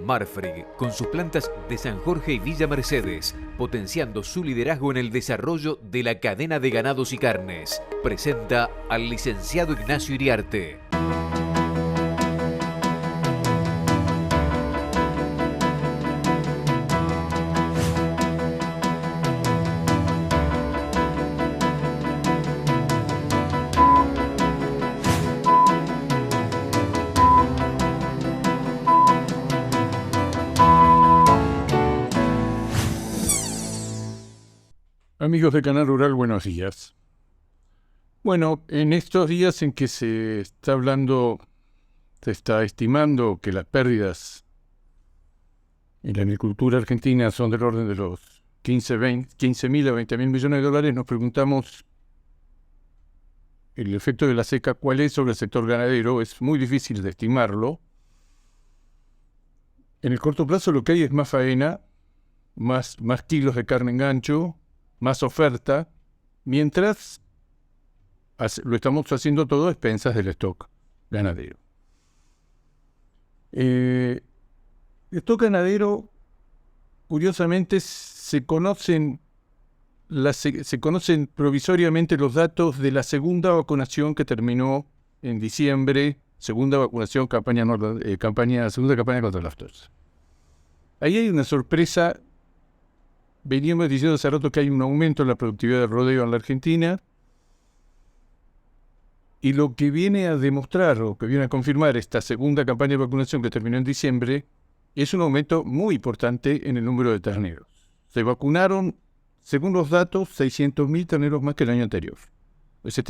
Marfrig, con sus plantas de San Jorge y Villa Mercedes, potenciando su liderazgo en el desarrollo de la cadena de ganados y carnes, presenta al licenciado Ignacio Iriarte. Amigos de Canal Rural, buenos días. Bueno, en estos días en que se está estimando que las pérdidas en la agricultura argentina son del orden de los 15.000 a 20.000 millones de dólares, nos preguntamos el efecto de la seca, ¿cuál es sobre el sector ganadero? Es muy difícil de estimarlo. En el corto plazo lo que hay es más faena, más kilos de carne en gancho, más oferta, mientras lo estamos haciendo todo a expensas del stock ganadero. El stock ganadero, curiosamente, se conocen provisoriamente los datos de la segunda vacunación que terminó en diciembre, segunda vacunación, segunda campaña contra la aftosa. Ahí hay una sorpresa. Veníamos diciendo hace rato que hay un aumento en la productividad del rodeo en la Argentina, y lo que viene a demostrar o que viene a confirmar esta segunda campaña de vacunación que terminó en diciembre es un aumento muy importante en el número de terneros. Se vacunaron, según los datos, 600.000 terneros más que el año anterior. Pues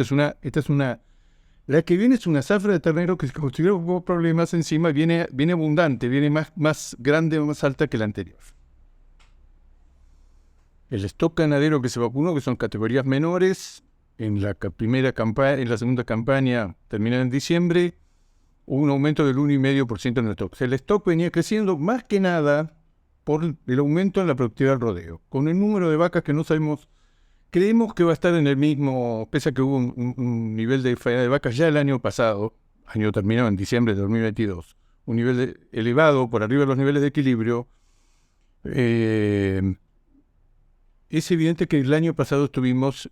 la que viene es una zafra de terneros que, como tuvieron problemas encima, viene abundante, viene más grande o más alta que la anterior. El stock ganadero que se vacunó, que son categorías menores, en la segunda campaña terminada en diciembre, hubo un aumento del 1,5% en el stock. El stock venía creciendo más que nada por el aumento en la productividad del rodeo, con el número de vacas que no sabemos. Creemos que va a estar en el mismo, pese a que hubo un nivel de faena de vacas ya el año pasado, año terminado en diciembre de 2022, un nivel elevado por arriba de los niveles de equilibrio. Es evidente que el año pasado estuvimos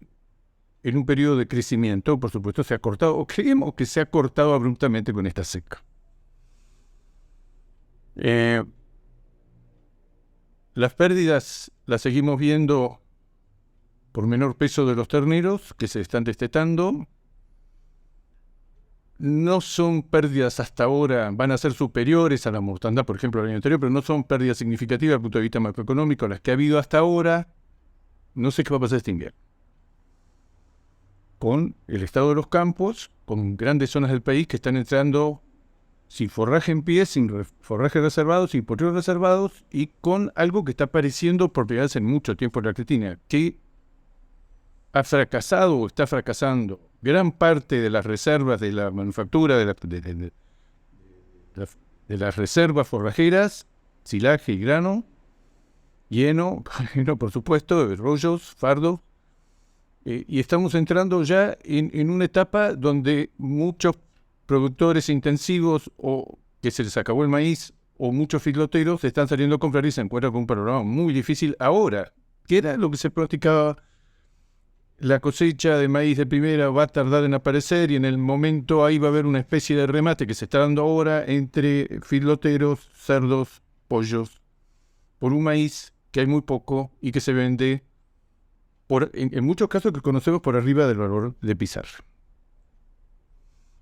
en un periodo de crecimiento, por supuesto se ha cortado, o creemos que se ha cortado abruptamente con esta seca. Las pérdidas las seguimos viendo por menor peso de los terneros que se están destetando. No son pérdidas hasta ahora, van a ser superiores a la mortandad, por ejemplo, del año anterior, pero no son pérdidas significativas desde el punto de vista macroeconómico, las que ha habido hasta ahora. No sé qué va a pasar este invierno. Con el estado de los campos, con grandes zonas del país que están entrando sin forraje en pie, sin forraje reservado, sin potreros reservados, y con algo que está apareciendo por primera vez en mucho tiempo en la Argentina, que ha fracasado o está fracasando gran parte de las reservas de la manufactura, de las reservas forrajeras, silaje y grano, heno, por supuesto, rollos, fardos, y estamos entrando ya en una etapa donde muchos productores intensivos o que se les acabó el maíz o muchos filoteros están saliendo a comprar y se encuentran con un panorama muy difícil ahora, que era lo que se pronosticaba. La cosecha de maíz de primera va a tardar en aparecer y en el momento ahí va a haber una especie de remate que se está dando ahora entre filoteros, cerdos, pollos, por un maíz que hay muy poco y que se vende en muchos casos que conocemos por arriba del valor de pizarra.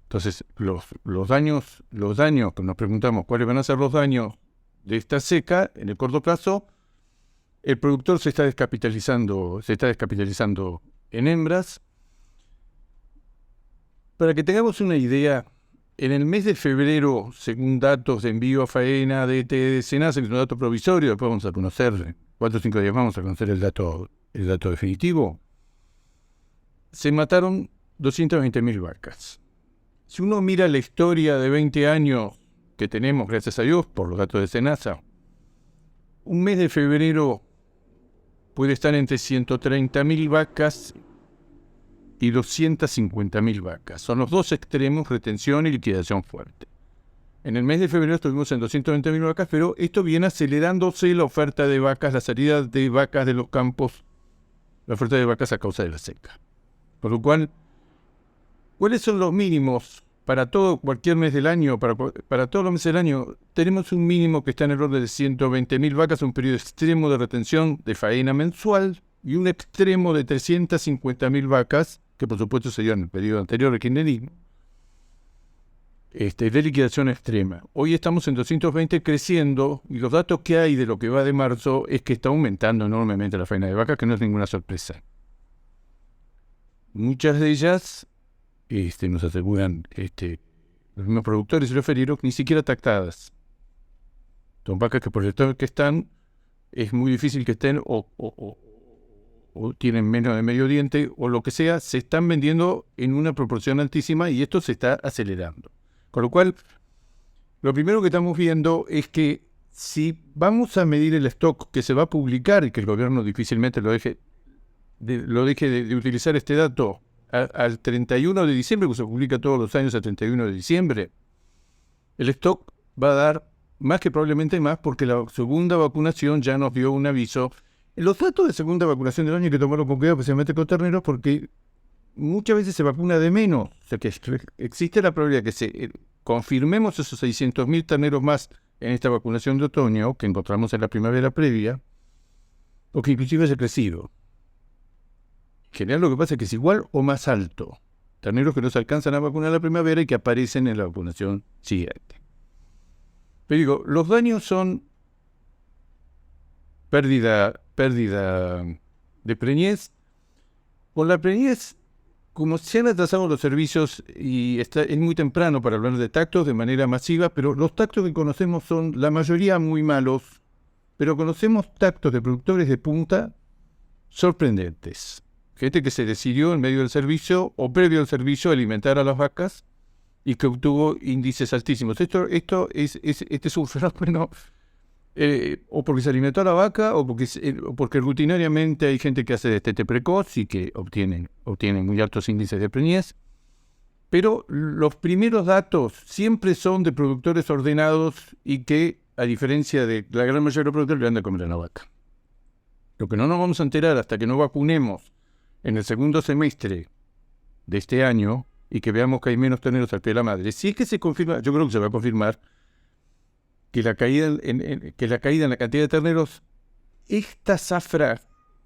Entonces, los daños, que nos preguntamos cuáles van a ser los daños de esta seca en el corto plazo, el productor se está descapitalizando en hembras. Para que tengamos una idea, en el mes de febrero, según datos de envío a faena de SENASA, que es un dato provisorio, después vamos a conocer, 4 o 5 días vamos a conocer el dato definitivo, se mataron 220.000 vacas. Si uno mira la historia de 20 años que tenemos, gracias a Dios, por los datos de SENASA, un mes de febrero puede estar entre 130.000 vacas y 250.000 vacas. Son los dos extremos, retención y liquidación fuerte. En el mes de febrero estuvimos en 220.000 vacas, pero esto viene acelerándose la oferta de vacas, la salida de vacas de los campos, la oferta de vacas a causa de la seca. Por lo cual, ¿cuáles son los mínimos para cualquier mes del año? Para todos los meses del año, tenemos un mínimo que está en el orden de 120.000 vacas, un periodo extremo de retención de faena mensual y un extremo de 350.000 vacas, que por supuesto se dio en el periodo anterior al kirchnerismo, de liquidación extrema. Hoy estamos en 220 creciendo, y los datos que hay de lo que va de marzo es que está aumentando enormemente la faena de vacas, que no es ninguna sorpresa. Muchas de ellas nos aseguran los mismos productores y los feriros, ni siquiera tactadas. Son vacas que por el estado que están, es muy difícil que estén o tienen menos de medio diente o lo que sea, se están vendiendo en una proporción altísima y esto se está acelerando. Con lo cual, lo primero que estamos viendo es que si vamos a medir el stock que se va a publicar y que el gobierno difícilmente lo deje de utilizar este dato al 31 de diciembre, que se publica todos los años al 31 de diciembre, el stock va a dar más que probablemente más porque la segunda vacunación ya nos dio un aviso. Los datos de segunda vacunación del año hay que tomarlo con cuidado, especialmente con terneros, porque muchas veces se vacuna de menos. O sea que existe la probabilidad que confirmemos esos 600.000 terneros más en esta vacunación de otoño que encontramos en la primavera previa, o que inclusive haya crecido. En general lo que pasa es que es igual o más alto. Terneros que no se alcanzan a vacunar en la primavera y que aparecen en la vacunación siguiente. Pero digo, los daños son pérdida de preñez. Con la preñez, como se han atrasado los servicios y es muy temprano para hablar de tactos de manera masiva, pero los tactos que conocemos son la mayoría muy malos, pero conocemos tactos de productores de punta sorprendentes. Gente que se decidió en medio del servicio o previo al servicio a alimentar a las vacas y que obtuvo índices altísimos. Este es un fenómeno o porque se alimentó a la vaca o porque rutinariamente hay gente que hace destete precoz y que obtienen muy altos índices de preñez. Pero los primeros datos siempre son de productores ordenados y que, a diferencia de la gran mayoría de los productores, le dan de comer a la vaca. Lo que no nos vamos a enterar hasta que no vacunemos en el segundo semestre de este año y que veamos que hay menos terneros al pie de la madre, si es que se confirma, yo creo que se va a confirmar que la caída en la cantidad de terneros, esta zafra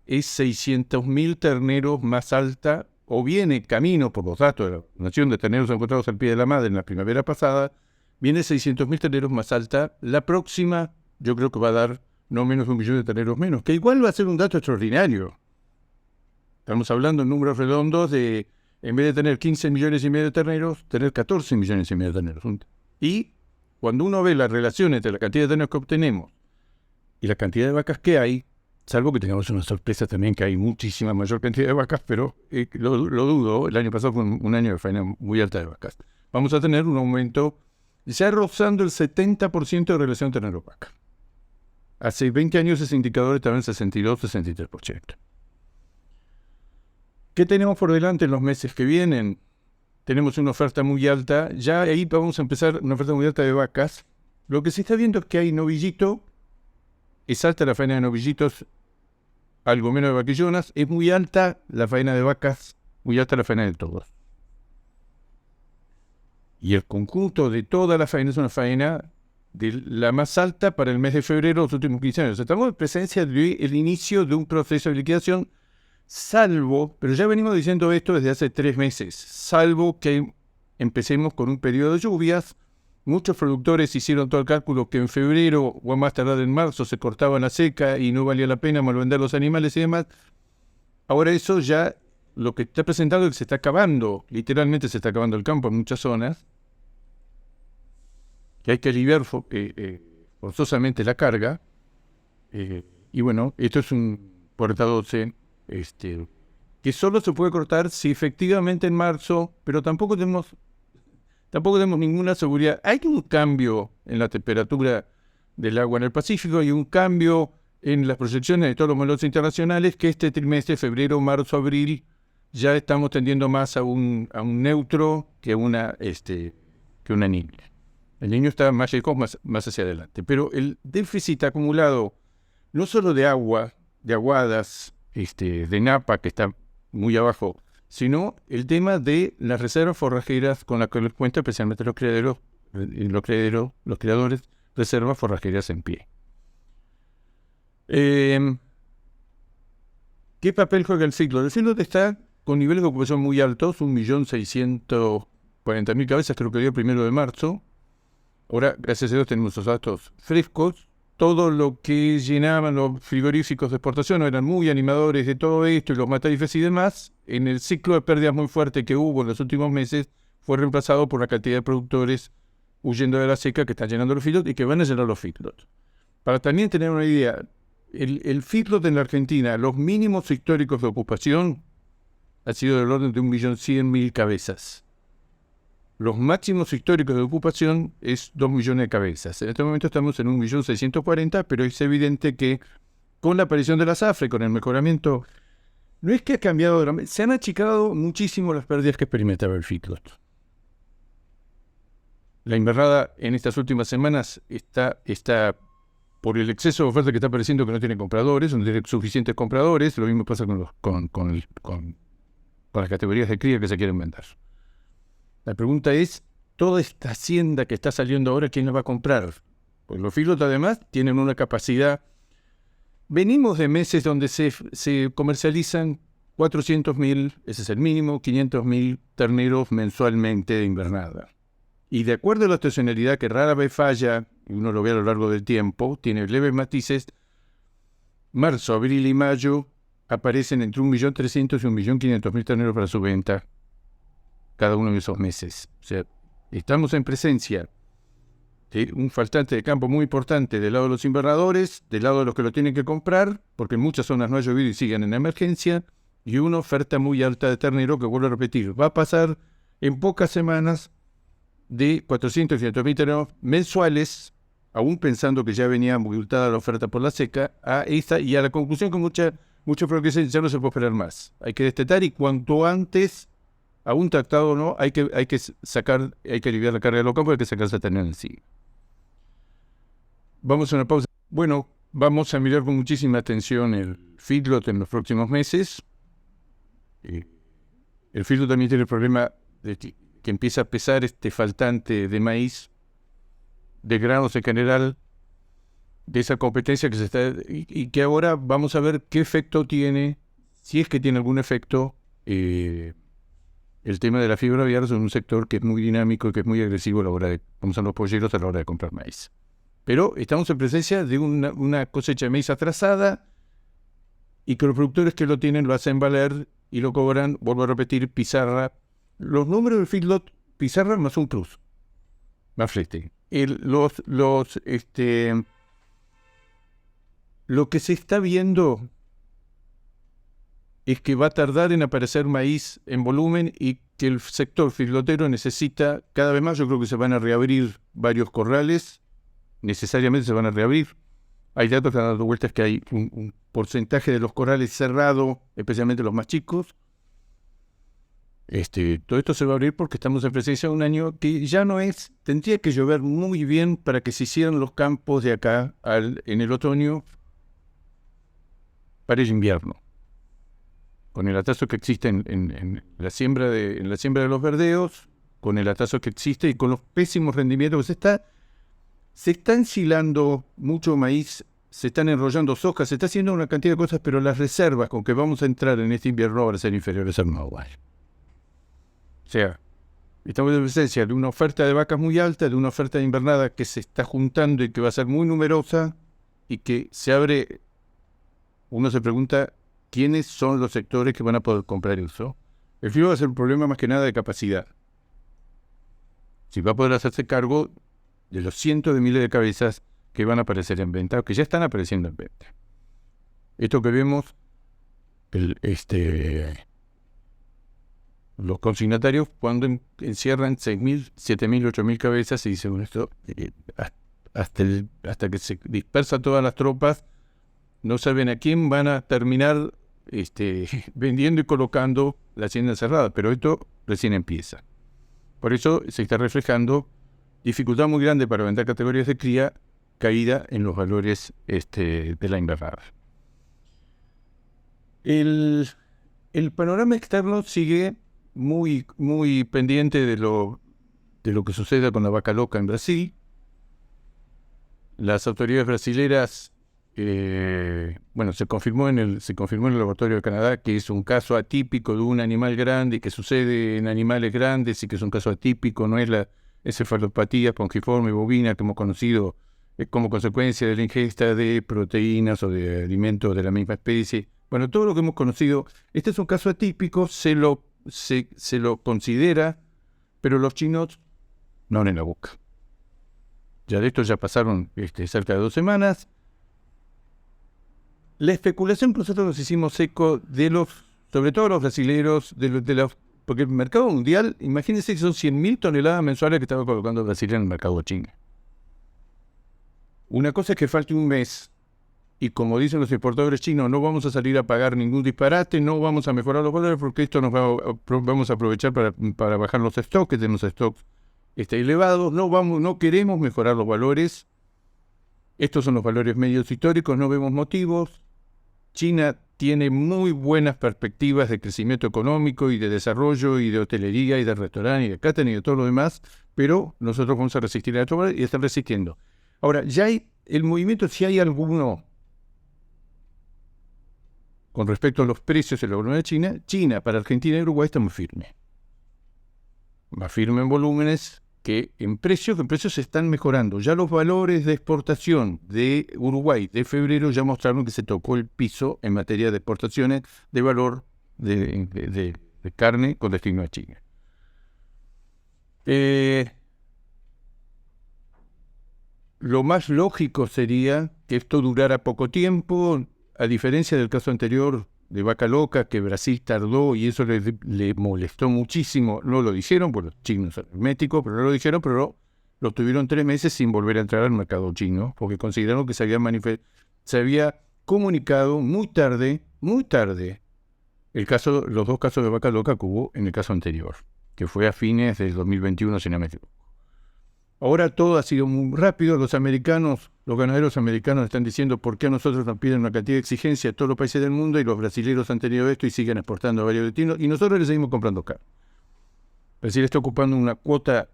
es 600.000 terneros más alta, o viene camino por los datos de la vacunación de terneros encontrados al pie de la madre en la primavera pasada, viene 600.000 terneros más alta. La próxima yo creo que va a dar no menos de 1 millón de terneros menos, que igual va a ser un dato extraordinario. Estamos hablando en números redondos de, en vez de tener 15 millones y medio de terneros, tener 14 millones y medio de terneros. Y cuando uno ve la relación entre la cantidad de terneros que obtenemos y la cantidad de vacas que hay, salvo que tengamos una sorpresa también que hay muchísima mayor cantidad de vacas, pero lo dudo, el año pasado fue un año de faena muy alta de vacas. Vamos a tener un aumento ya rozando el 70% de relación ternero-vaca. Hace 20 años ese indicador estaba en 62-63%. ¿Qué tenemos por delante en los meses que vienen? Tenemos una oferta muy alta. Ya ahí vamos a empezar una oferta muy alta de vacas. Lo que se está viendo es que hay novillito. Es alta la faena de novillitos, algo menos de vaquillonas. Es muy alta la faena de vacas, muy alta la faena de todos. Y el conjunto de toda la faena es una faena de la más alta para el mes de febrero de los últimos 15 años. Estamos en presencia del inicio de un proceso de liquidación, salvo, pero ya venimos diciendo esto desde hace 3 meses, salvo que empecemos con un periodo de lluvias. Muchos productores hicieron todo el cálculo que en febrero o a más tardar en marzo se cortaba la seca y no valía la pena malvender los animales y demás. Ahora eso ya lo que está presentando es que se está acabando, literalmente se está acabando el campo en muchas zonas, que hay que aliviar forzosamente la carga. Y bueno, esto es un puerta 12 que solo se puede cortar si efectivamente en marzo, pero tampoco tenemos ninguna seguridad. Hay un cambio en la temperatura del agua en el Pacífico y un cambio en las proyecciones de todos los modelos internacionales que este trimestre, febrero, marzo, abril, ya estamos tendiendo más a un neutro que una niebla. El Niño está más lejos, más hacia adelante. Pero el déficit acumulado, no solo de agua, de aguadas, de Napa, que está muy abajo, sino el tema de las reservas forrajeras con las que les cuenta especialmente los criadores, reservas forrajeras en pie. ¿Qué papel juega el feedlot? El feedlot está con niveles de ocupación muy altos, 1.640.000 cabezas, creo que el día 1 de marzo. Ahora, gracias a Dios, tenemos los datos frescos. Todo lo que llenaban los frigoríficos de exportación eran muy animadores de todo esto y los matarifes y demás. En el ciclo de pérdidas muy fuerte que hubo en los últimos meses, fue reemplazado por la cantidad de productores huyendo de la seca que están llenando los feedlots y que van a llenar los feedlots. Para también tener una idea, el feedlot en la Argentina, los mínimos históricos de ocupación ha sido del orden de 1.100.000 cabezas. Los máximos históricos de ocupación es 2 millones de cabezas. En este momento estamos en 1.640.000, pero es evidente que con la aparición de la zafra y con el mejoramiento, no es que ha cambiado, se han achicado muchísimo las pérdidas que experimentaba el feedlot. La invernada en estas últimas semanas está por el exceso de oferta que está apareciendo, que no tiene compradores, no tiene suficientes compradores. Lo mismo pasa con las categorías de cría que se quieren vender. La pregunta es, toda esta hacienda que está saliendo ahora, ¿quién la va a comprar? Pues los feedlots además tienen una capacidad. Venimos de meses donde se comercializan 400.000, ese es el mínimo, 500.000 terneros mensualmente de invernada. Y de acuerdo a la estacionalidad que rara vez falla, y uno lo ve a lo largo del tiempo, tiene leves matices, marzo, abril y mayo aparecen entre 1.300.000 y 1.500.000 terneros para su venta cada uno de esos meses. O sea, estamos en presencia de un faltante de campo muy importante del lado de los invernadores, del lado de los que lo tienen que comprar, porque en muchas zonas no ha llovido y siguen en emergencia, y una oferta muy alta de ternero que, vuelvo a repetir, va a pasar en pocas semanas de 400 y 500.000 terneros mensuales, aún pensando que ya venía muy abultada la oferta por la seca, a esta y a la conclusión que muchos dicen, ya no se puede esperar más. Hay que destetar y cuanto antes, aún tactado o no, hay que aliviar la carga de los campos, hay que sacarse a ternero en sí. Vamos a una pausa. Bueno, vamos a mirar con muchísima atención el feedlot en los próximos meses. El feedlot también tiene el problema de que empieza a pesar este faltante de maíz, de granos en general, de esa competencia que se está y que ahora vamos a ver qué efecto tiene, si es que tiene algún efecto, el tema de la fibra aviar en un sector que es muy dinámico y que es muy agresivo a la hora de, como son los polleros, a la hora de comprar maíz. Pero estamos en presencia de una cosecha de maíz atrasada y que los productores que lo tienen lo hacen valer y lo cobran, vuelvo a repetir, pizarra. Los números del feedlot, pizarra más un plus, más flete. Lo que se está viendo es que va a tardar en aparecer maíz en volumen y que el sector feedlotero necesita cada vez más. Yo creo que se van a reabrir varios corrales, necesariamente se van a reabrir. Hay datos que han dado vueltas que hay un porcentaje de los corrales cerrado, especialmente los más chicos. Todo esto se va a abrir porque estamos en presencia de un año que ya no es, tendría que llover muy bien para que se hicieran los campos de acá en el otoño para el invierno. Con el atraso que existe en la siembra de los verdeos, con el atraso que existe y con los pésimos rendimientos que se está ensilando mucho maíz, se están enrollando sojas, se está haciendo una cantidad de cosas, pero las reservas con que vamos a entrar en este invierno van a ser inferiores al normal. O sea, estamos en presencia de una oferta de vacas muy alta, de una oferta de invernada que se está juntando y que va a ser muy numerosa y que se abre. Uno se pregunta, ¿quiénes son los sectores que van a poder comprar eso? El frío va a ser un problema más que nada de capacidad. Si va a poder hacerse cargo de los cientos de miles de cabezas que van a aparecer en venta o que ya están apareciendo en venta. Esto que vemos, los consignatarios cuando encierran 6.000, 7.000, 8.000 cabezas y dicen, bueno, esto hasta que se dispersan todas las tropas, no saben a quién van a terminar vendiendo y colocando la hacienda cerrada, pero esto recién empieza. Por eso se está reflejando dificultad muy grande para vender categorías de cría, caída en los valores de la invernada. El panorama externo sigue muy pendiente de lo que suceda con la vaca loca en Brasil. Las autoridades brasileras, se confirmó en el laboratorio de Canadá que es un caso atípico de un animal grande, que sucede en animales grandes y que es un caso atípico, no es la encefalopatía pongiforme bovina que hemos conocido como consecuencia de la ingesta de proteínas o de alimentos de la misma especie. Bueno, todo lo que hemos conocido, este es un caso atípico, se lo considera, pero los chinos no en la boca. Ya de esto ya pasaron cerca de 2 semanas. La especulación que nosotros nos hicimos eco sobre todo los brasileños, porque el mercado mundial, imagínense que son 100.000 toneladas mensuales que estaba colocando Brasil en el mercado chino. Una cosa es que falte un mes, y como dicen los importadores chinos, no vamos a salir a pagar ningún disparate, no vamos a mejorar los valores, porque esto vamos a aprovechar para bajar los stocks, tenemos stocks elevados, no queremos mejorar los valores. Estos son los valores medios históricos, no vemos motivos. China tiene muy buenas perspectivas de crecimiento económico y de desarrollo y de hotelería y de restaurante y de catering y de todo lo demás, pero nosotros vamos a resistir a esto y están resistiendo. Ahora, ya hay el movimiento, si hay alguno con respecto a los precios en la economía de China para Argentina y Uruguay está muy firme. Más firme en volúmenes que en precios se están mejorando. Ya los valores de exportación de Uruguay de febrero ya mostraron que se tocó el piso en materia de exportaciones de valor de carne con destino a China. Lo más lógico sería que esto durara poco tiempo, a diferencia del caso anterior de vaca loca, que Brasil tardó y eso le molestó muchísimo. No lo dijeron, porque los chinos son herméticos, pero no lo dijeron, pero lo tuvieron 3 meses sin volver a entrar al mercado chino, porque consideraron que se había comunicado muy tarde, los 2 casos de vaca loca que hubo en el caso anterior, que fue a fines del 2021, si no me equivoco. Ahora todo ha sido muy rápido. Los ganaderos americanos están diciendo por qué a nosotros nos piden una cantidad de exigencia a todos los países del mundo y los brasileños han tenido esto y siguen exportando a varios destinos y nosotros les seguimos comprando caro. Brasil está ocupando una cuota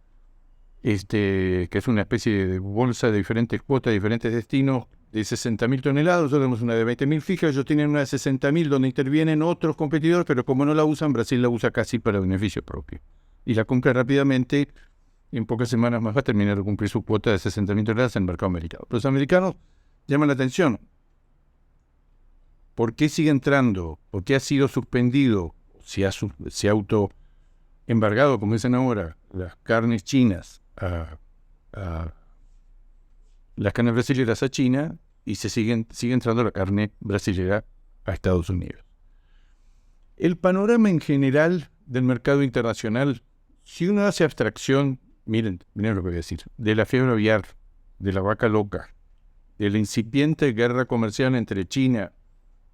que es una especie de bolsa de diferentes cuotas, de diferentes destinos, de 60.000 toneladas. Nosotros tenemos una de 20.000 fija, ellos tienen una de 60.000 donde intervienen otros competidores, pero como no la usan, Brasil la usa casi para beneficio propio. Y la compra rápidamente. En pocas semanas más va a terminar de cumplir su cuota de 60.000 toneladas en el mercado americano. Los americanos llaman la atención. ¿Por qué sigue entrando? ¿Por qué ha sido suspendido? Se ha autoembargado, como dicen ahora, las carnes chinas las carnes brasileñas a China y sigue entrando la carne brasileña a Estados Unidos. El panorama en general del mercado internacional, si uno hace abstracción, miren lo que voy a decir, de la fiebre aviar, de la vaca loca, de la incipiente guerra comercial entre China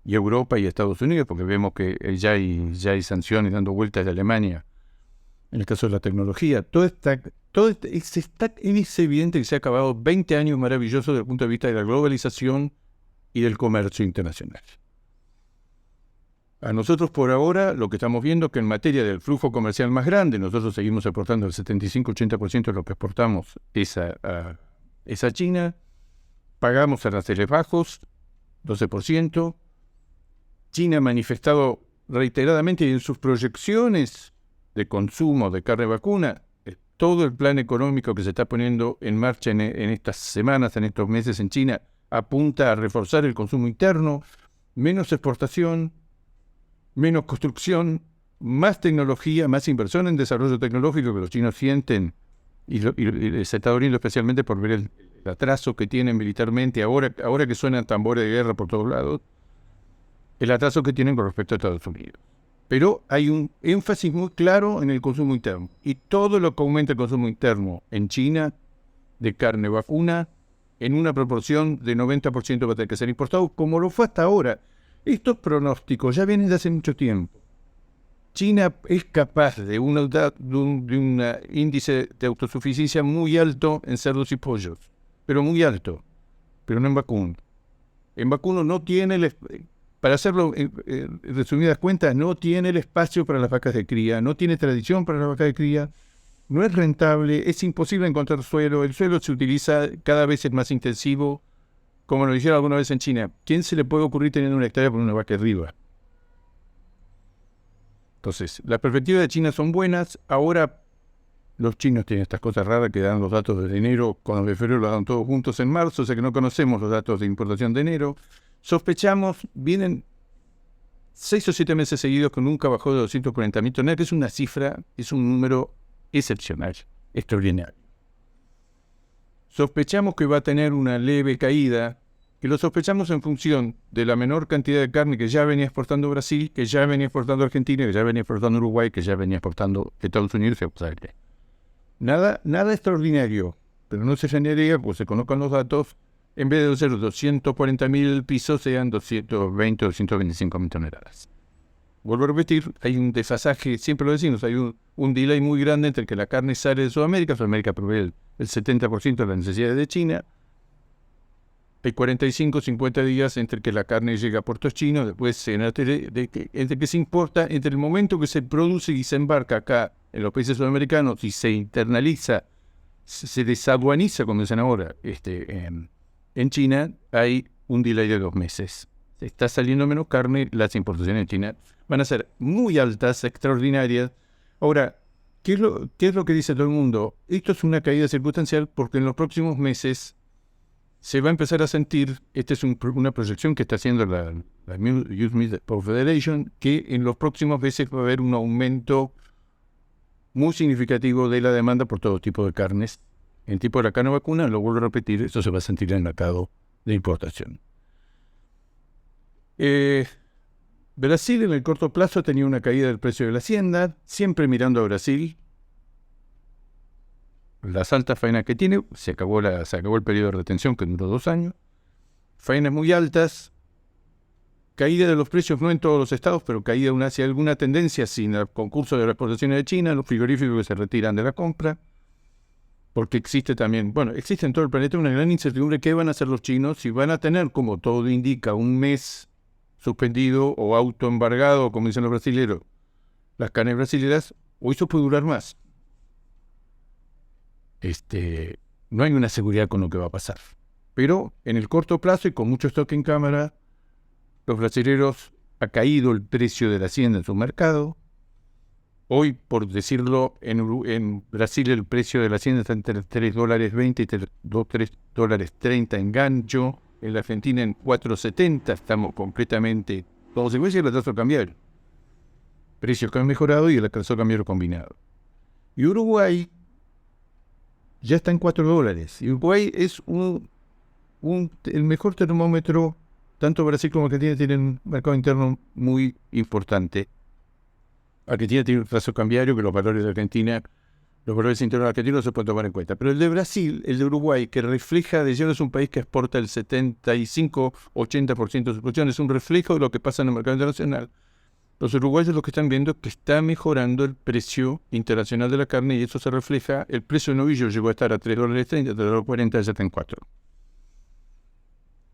y Europa y Estados Unidos, porque vemos que ya hay sanciones dando vueltas de Alemania, en el caso de la tecnología, es evidente que se ha acabado 20 años maravillosos desde el punto de vista de la globalización y del comercio internacional. A nosotros por ahora lo que estamos viendo es que en materia del flujo comercial más grande, nosotros seguimos exportando el 75-80% de lo que exportamos es a China, pagamos aranceles bajos, 12%. China ha manifestado reiteradamente en sus proyecciones de consumo de carne vacuna, todo el plan económico que se está poniendo en marcha en estas semanas, en estos meses en China, apunta a reforzar el consumo interno, menos exportación, menos construcción, más tecnología, más inversión en desarrollo tecnológico que los chinos sienten y se está doliendo especialmente por ver el atraso que tienen militarmente, ahora que suenan tambores de guerra por todos lados, el atraso que tienen con respecto a Estados Unidos. Pero hay un énfasis muy claro en el consumo interno. Y todo lo que aumenta el consumo interno en China de carne vacuna, en una proporción de 90% va a tener que ser importado, como lo fue hasta ahora. Estos pronósticos ya vienen de hace mucho tiempo. China es capaz de un índice de autosuficiencia muy alto en cerdos y pollos, pero muy alto, pero no en vacuno. En vacuno no tiene, para hacerlo en resumidas cuentas, no tiene el espacio para las vacas de cría, no tiene tradición para las vacas de cría, no es rentable, es imposible encontrar suelo, el suelo se utiliza cada vez es más intensivo, como lo dijeron alguna vez en China. ¿Quién se le puede ocurrir tener una hectárea por una vaca arriba? Entonces, las perspectivas de China son buenas. Ahora los chinos tienen estas cosas raras que dan los datos de enero, con los de febrero los dan todos juntos en marzo, o sea que no conocemos los datos de importación de enero. Sospechamos, vienen 6 o 7 meses seguidos que nunca bajó de 240.000 toneladas, que es una cifra, es un número excepcional, extraordinario. Sospechamos que va a tener una leve caída, que lo sospechamos en función de la menor cantidad de carne que ya venía exportando Brasil, que ya venía exportando Argentina, que ya venía exportando Uruguay, que ya venía exportando Estados Unidos y Australia. Nada extraordinario, pero no se generaría, pues se conozcan los datos, en vez de ser 240.000 pisos, sean 220 o 225.000 toneladas. Vuelvo a repetir, hay un desfasaje, siempre lo decimos, hay un delay muy grande entre que la carne sale de Sudamérica provee el 70% de las necesidades de China. Hay 45 o 50 días entre que la carne llega a puertos chinos, después entre que se importa, entre el momento que se produce y se embarca acá en los países sudamericanos y se internaliza, se desaduaniza, como dicen ahora, en China, hay un delay de 2 meses. Está saliendo menos carne, las importaciones en China van a ser muy altas, extraordinarias. Ahora, ¿qué es lo que dice todo el mundo? Esto es una caída circunstancial porque en los próximos meses se va a empezar a sentir, esta es una proyección que está haciendo la Youth Meat Federation, que en los próximos meses va a haber un aumento muy significativo de la demanda por todo tipo de carnes. En tipo de la carne vacuna, lo vuelvo a repetir, eso se va a sentir en el mercado de importación. Brasil en el corto plazo tenía una caída del precio de la hacienda, siempre mirando a Brasil. Las altas faenas que tiene, se acabó el periodo de retención que duró 2 años. Faenas muy altas, caída de los precios no en todos los estados, pero caída hacia alguna tendencia sin el concurso de las exportaciones de China, los frigoríficos que se retiran de la compra, porque existe en todo el planeta una gran incertidumbre qué van a hacer los chinos, si van a tener, como todo indica, un mes suspendido o autoembargado, como dicen los brasileños, las carnes brasileñas, o eso puede durar más. No hay una seguridad con lo que va a pasar. Pero en el corto plazo y con mucho stock en cámara, los brasileños ha caído el precio de la hacienda en su mercado. Hoy, por decirlo, en Brasil el precio de la hacienda está entre $3.20 y $3.30 en gancho. En la Argentina en 4.70 estamos completamente, consecuencia del atraso cambiario. Precios que han mejorado y el atraso cambiario combinado. Y Uruguay ya está en $4. Y Uruguay es el mejor termómetro, tanto Brasil como Argentina tienen un mercado interno muy importante. Argentina tiene un atraso cambiario que los valores de Argentina, los valores internos argentinos se pueden tomar en cuenta. Pero el de Brasil, el de Uruguay, que refleja, de hecho es un país que exporta el 75-80% de su producción, es un reflejo de lo que pasa en el mercado internacional. Los uruguayos lo que están viendo es que está mejorando el precio internacional de la carne y eso se refleja. El precio de novillo llegó a estar a $3.30, $3.40, ya está en 4.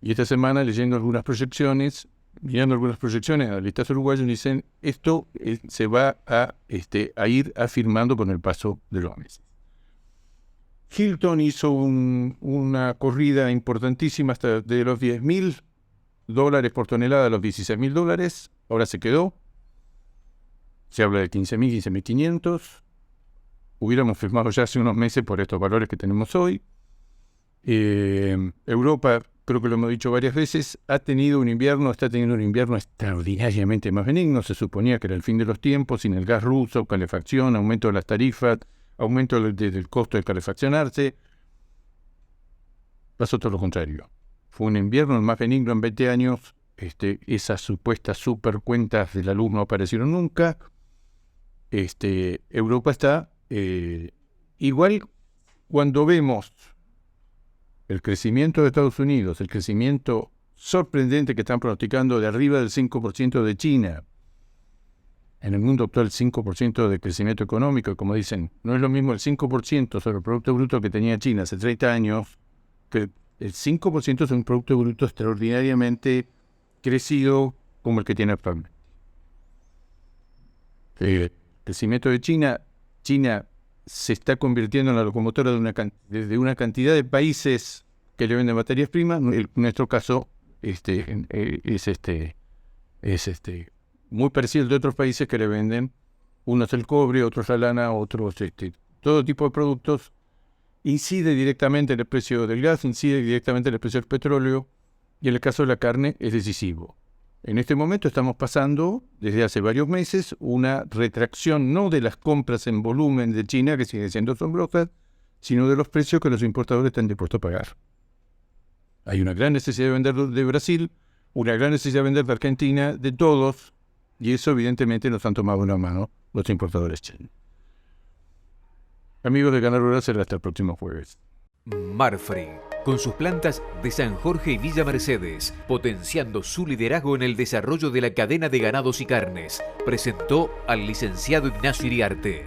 Y esta semana, mirando algunas proyecciones, analistas uruguayos dicen esto se va a ir afirmando con el paso de los meses. Hilton hizo una corrida importantísima hasta de los $10.000 por tonelada a los $16.000. Ahora se quedó. Se habla de 15.000, 15.500. Hubiéramos firmado ya hace unos meses por estos valores que tenemos hoy. Europa, creo que lo hemos dicho varias veces, está teniendo un invierno extraordinariamente más benigno. Se suponía que era el fin de los tiempos, sin el gas ruso, calefacción, aumento de las tarifas, aumento del costo de calefaccionarse. Pasó todo lo contrario. Fue un invierno el más benigno en 20 años. Esas supuestas supercuentas de la luz no aparecieron nunca. Europa está igual cuando vemos el crecimiento de Estados Unidos, el crecimiento sorprendente que están pronosticando de arriba del 5% de China, en el mundo actual 5% de crecimiento económico, como dicen, no es lo mismo el 5% sobre el Producto Bruto que tenía China hace 30 años, que el 5% es un Producto Bruto extraordinariamente crecido como el que tiene actualmente. El crecimiento de China se está convirtiendo en la locomotora de una cantidad de países que le venden materias primas. En nuestro caso es muy parecido al de otros países que le venden, unos el cobre, otros la lana, otros todo tipo de productos. Incide directamente en el precio del gas, incide directamente en el precio del petróleo, y en el caso de la carne es decisivo. En este momento estamos pasando, desde hace varios meses, una retracción no de las compras en volumen de China, que siguen siendo asombrosas, sino de los precios que los importadores están dispuestos a pagar. Hay una gran necesidad de vender de Brasil, una gran necesidad de vender de Argentina, de todos, y eso evidentemente nos han tomado una mano los importadores chinos. Amigos de Canal Rural, será hasta el próximo jueves. Marfrig, con sus plantas de San Jorge y Villa Mercedes, potenciando su liderazgo en el desarrollo de la cadena de ganados y carnes, presentó al licenciado Ignacio Iriarte.